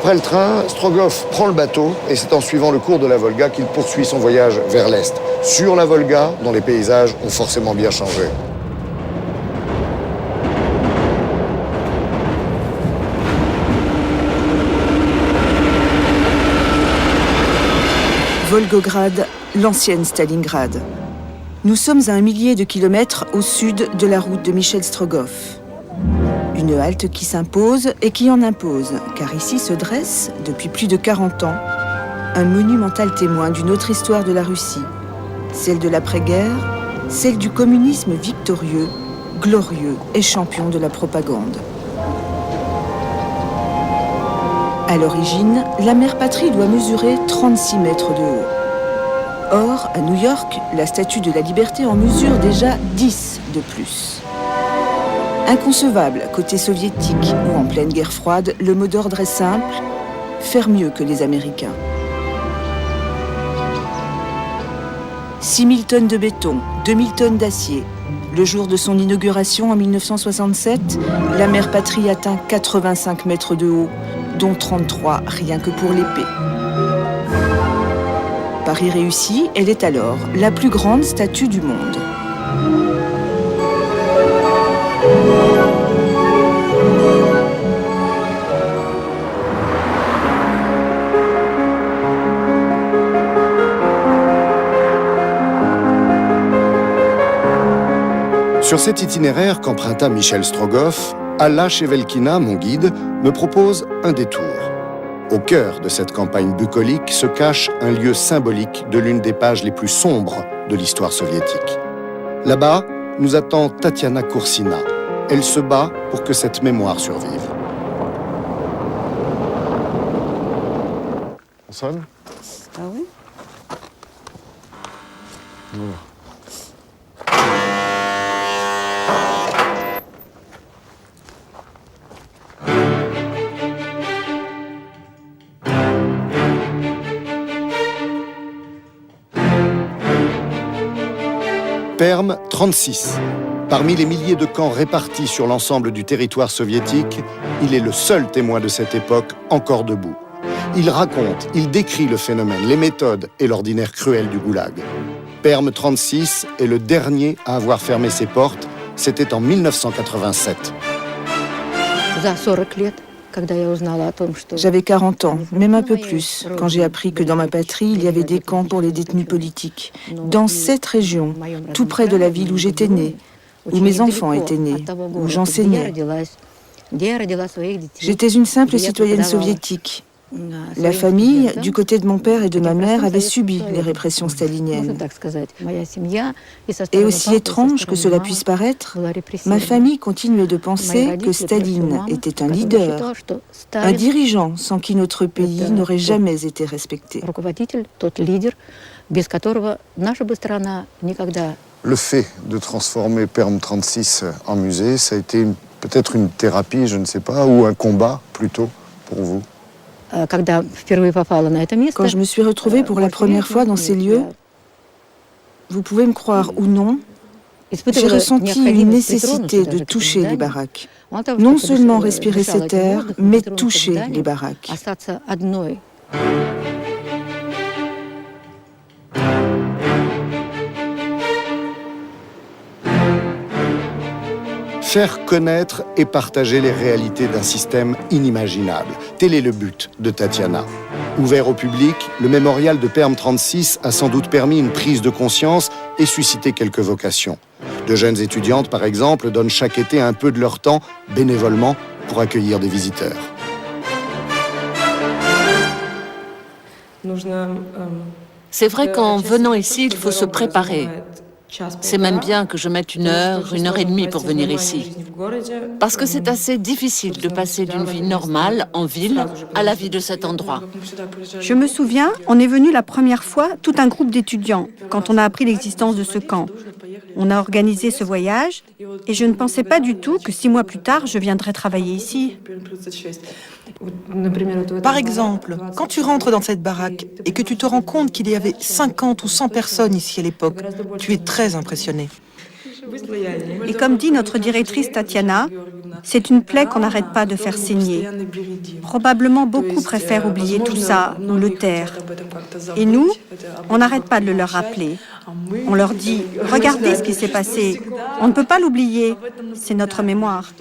Après le train, Strogoff prend le bateau et c'est en suivant le cours de la Volga qu'il poursuit son voyage vers l'Est. Sur la Volga, dont les paysages ont forcément bien changé. Volgograd, l'ancienne Stalingrad. Nous sommes à 1 millier de kilomètres au sud de la route de Michel Strogoff. Une halte qui s'impose et qui en impose, car ici se dresse, depuis plus de 40 ans, un monumental témoin d'une autre histoire de la Russie, celle de l'après-guerre, celle du communisme victorieux, glorieux et champion de la propagande. À l'origine, la mère patrie doit mesurer 36 mètres de haut. Or, à New York, la Statue de la Liberté en mesure déjà 10 de plus. Inconcevable côté soviétique ou en pleine guerre froide, le mot d'ordre est simple, faire mieux que les Américains. 6 000 tonnes de béton, 2 000 tonnes d'acier. Le jour de son inauguration en 1967, la mère patrie atteint 85 mètres de haut, dont 33 rien que pour l'épée. Pari réussi, elle est alors la plus grande statue du monde. Sur cet itinéraire qu'emprunta Michel Strogoff, Alla Chevelkina, mon guide, me propose un détour. Au cœur de cette campagne bucolique se cache un lieu symbolique de l'une des pages les plus sombres de l'histoire soviétique. Là-bas, nous attend Tatiana Koursina. Elle se bat pour que cette mémoire survive. On sonne ? Ah oui ? Perm 36. Parmi les milliers de camps répartis sur l'ensemble du territoire soviétique, il est le seul témoin de cette époque encore debout. Il raconte, il décrit le phénomène, les méthodes et l'ordinaire cruel du goulag. Perm 36 est le dernier à avoir fermé ses portes. C'était en 1987. J'avais 40 ans, même un peu plus, quand j'ai appris que dans ma patrie, il y avait des camps pour les détenus politiques. Dans cette région, tout près de la ville où j'étais née, où mes enfants étaient nés, où j'enseignais. J'étais une simple citoyenne soviétique. La famille, du côté de mon père et de ma mère, avait subi les répressions staliniennes. Et aussi étrange que cela puisse paraître, ma famille continuait de penser que Staline était un leader, un dirigeant sans qui notre pays n'aurait jamais été respecté. Le fait de transformer Perm 36 en musée, ça a été peut-être une thérapie, je ne sais pas, ou un combat plutôt pour vous? Quand je me suis retrouvée pour la première fois dans ces lieux, vous pouvez me croire ou non, j'ai ressenti une nécessité de toucher les baraques. Non seulement respirer cet air, mais toucher les baraques. Faire connaître et partager les réalités d'un système inimaginable. Tel est le but de Tatiana. Ouvert au public, le mémorial de Perm 36 a sans doute permis une prise de conscience et suscité quelques vocations. De jeunes étudiantes, par exemple, donnent chaque été un peu de leur temps, bénévolement, pour accueillir des visiteurs. C'est vrai qu'en venant ici, il faut se préparer. C'est même bien que je mette 1 heure, 1 heure et demie pour venir ici. Parce que c'est assez difficile de passer d'une vie normale en ville à la vie de cet endroit. Je me souviens, on est venu la première fois, tout un groupe d'étudiants, quand on a appris l'existence de ce camp. On a organisé ce voyage et je ne pensais pas du tout que 6 mois plus tard, je viendrais travailler ici. Par exemple, quand tu rentres dans cette baraque et que tu te rends compte qu'il y avait 50 ou 100 personnes ici à l'époque, tu es très impressionné. Et comme dit notre directrice Tatiana, C'est une plaie qu'on n'arrête pas de faire saigner. Probablement beaucoup préfèrent oublier tout ça ou le taire. Et nous, on n'arrête pas de le leur rappeler. On leur dit « Regardez ce qui s'est passé. On ne peut pas l'oublier. C'est notre mémoire. »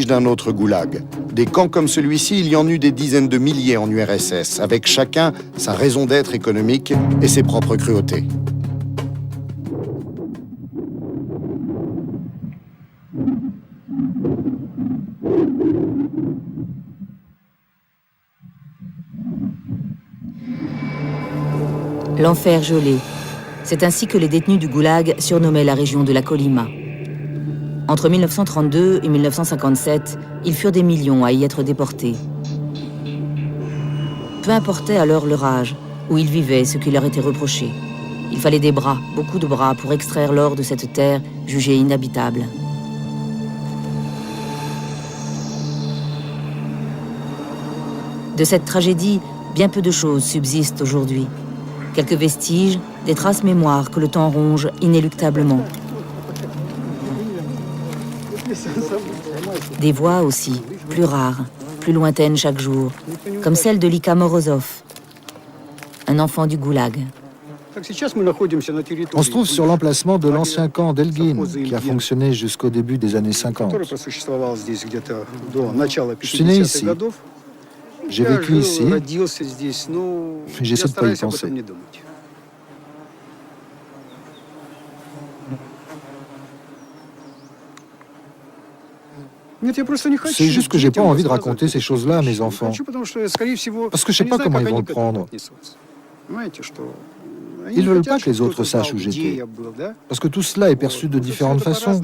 D'un autre goulag. Des camps comme celui-ci, il y en eut des dizaines de milliers en URSS, avec chacun sa raison d'être économique et ses propres cruautés. L'enfer gelé. C'est ainsi que les détenus du goulag surnommaient la région de la Kolyma. Entre 1932 et 1957, ils furent des millions à y être déportés. Peu importait alors leur âge, où ils vivaient, ce qui leur était reproché. Il fallait des bras, beaucoup de bras, pour extraire l'or de cette terre jugée inhabitable. De cette tragédie, bien peu de choses subsistent aujourd'hui. Quelques vestiges, des traces mémoires que le temps ronge inéluctablement. Des voix aussi, plus rares, plus lointaines chaque jour, comme celle de Lika Morozov, un enfant du goulag. On se trouve sur l'emplacement de l'ancien camp d'Elgin, qui a fonctionné jusqu'au début des années 50. Je suis né ici, j'ai vécu ici, mais j'essaie de ne pas y penser. C'est juste que j'ai pas envie de raconter ces choses-là à mes enfants, parce que je sais pas comment ils vont le prendre. Ils ne veulent pas que les autres sachent où j'étais, parce que tout cela est perçu de différentes façons.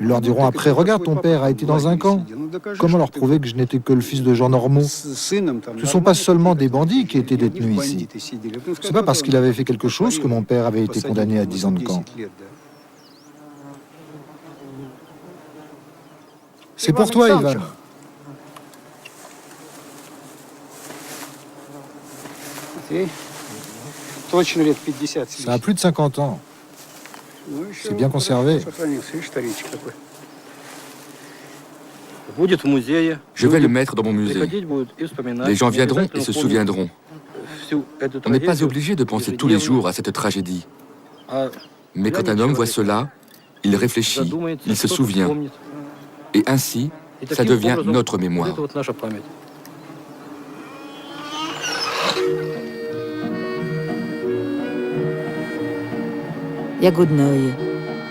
Ils leur diront après, regarde, ton père a été dans un camp. Comment leur prouver que je n'étais que le fils de gens normaux? Ce ne sont pas seulement des bandits qui étaient détenus ici. C'est pas parce qu'il avait fait quelque chose que mon père avait été condamné à 10 ans de camp. C'est pour toi, Ivan. Ça a plus de 50 ans. C'est bien conservé. Je vais le mettre dans mon musée. Les gens viendront et se souviendront. On n'est pas obligé de penser tous les jours à cette tragédie. Mais quand un homme voit cela, il réfléchit, il se souvient. Et ainsi, ça devient notre mémoire. Yagodnoï,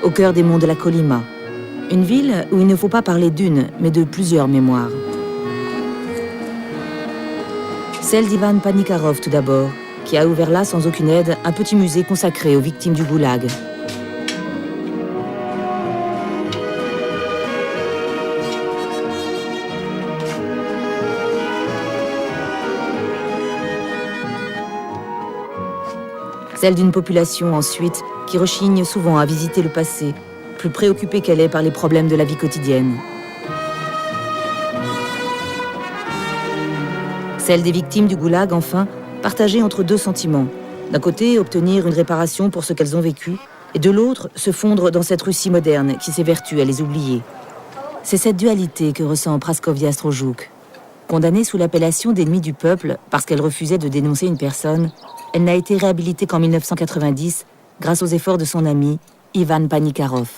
au cœur des monts de la Kolyma. Une ville où il ne faut pas parler d'une, mais de plusieurs mémoires. Celle d'Ivan Panikarov tout d'abord, qui a ouvert là sans aucune aide un petit musée consacré aux victimes du goulag. Celle d'une population ensuite qui rechigne souvent à visiter le passé, plus préoccupée qu'elle est par les problèmes de la vie quotidienne. Celle des victimes du goulag, enfin, partagée entre deux sentiments. D'un côté, obtenir une réparation pour ce qu'elles ont vécu, et de l'autre, se fondre dans cette Russie moderne qui s'évertue à les oublier. C'est cette dualité que ressent Praskovia Strojouk. Condamnée sous l'appellation d'ennemie du peuple parce qu'elle refusait de dénoncer une personne, elle n'a été réhabilitée qu'en 1990 grâce aux efforts de son ami Ivan Panikarov.